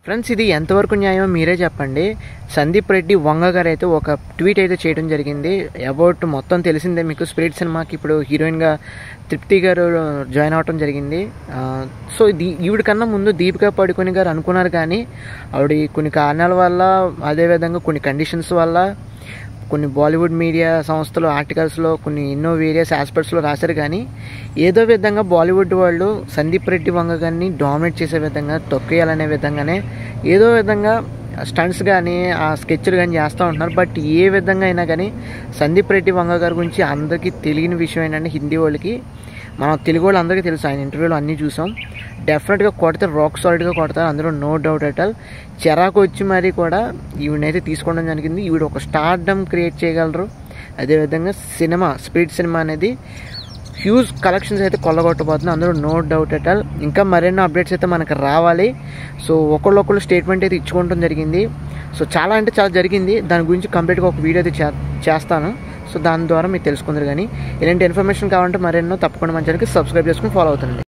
Friends, ఇది ఎంతవరకు న్యాయమో మీరే చెప్పండి. సందీప్ రెడ్డి వంగ గారు అయితే ఒక ట్వీట్ అయితే చేయడం జరిగింది. అబౌట్ మొత్తం తెలిసిందే మీకు. స్పిరిట్ సినిమాకి ఇప్పుడు హీరోయిన్గా తృప్తి గారు జాయిన్ అవ్వడం జరిగింది. సో ఈవిడ కన్నా ముందు దీపికా పడుకొని గారు అనుకున్నారు, కానీ ఆవిడ కొన్ని కారణాల వల్ల, అదేవిధంగా కొన్ని కండిషన్స్ వల్ల, కొన్ని బాలీవుడ్ మీడియా సంస్థలు ఆర్టికల్స్లో కొన్ని ఎన్నో వేరియస్ ఆస్పెక్ట్స్లో రాశారు. కానీ ఏదో విధంగా బాలీవుడ్ వాళ్ళు సందీప్ రెడ్డి వంగ గారిని డామినేట్ చేసే విధంగా, తొక్కేయాలనే విధంగానే ఏదో విధంగా స్టంట్స్ కానీ ఆ స్కెచ్లు కానీ చేస్తూ ఉంటున్నారు. బట్ ఏ విధంగా అయినా కానీ సందీప్ రెడ్డి వంగ గారి గురించి అందరికీ తెలియని విషయం ఏంటంటే, హిందీ వాళ్ళకి, మనం తెలుగు వాళ్ళు అందరికీ తెలుసు. ఆయన ఇంటర్వ్యూలో అన్నీ చూసాం. డెఫినెట్గా కొడితే రాక్ సాలిడ్గా కొడతారు, అందులో నో డౌట్ అట్ ఆల్. చెరాకు వచ్చి మరీ కూడా ఈవిడనైతే తీసుకోవడం జరిగింది. ఈవిడ ఒక స్టార్డమ్ క్రియేట్ చేయగలరు. అదేవిధంగా స్పిరిట్ సినిమా అనేది హ్యూజ్ కలెక్షన్స్ అయితే కొల్లగొట్టబోతుంది, అందులో నో డౌట్ అట్ ఆల్. ఇంకా మరెన్నో అప్డేట్స్ అయితే మనకు రావాలి. సో ఒకళ్ళు స్టేట్మెంట్ అయితే ఇచ్చుకోవడం జరిగింది. సో చాలా అంటే చాలా జరిగింది. దాని గురించి కంప్లీట్గా ఒక వీడియో అయితే చేస్తాను. సో దాని ద్వారా మీరు తెలుసుకుందరు. కానీ ఇలాంటి ఇన్ఫర్మేషన్ కావాలంటే మరెన్నో తప్పకుండా మన ఛానల్కి సబ్స్క్రైబ్ చేసుకుని ఫాలో అవుతుంది.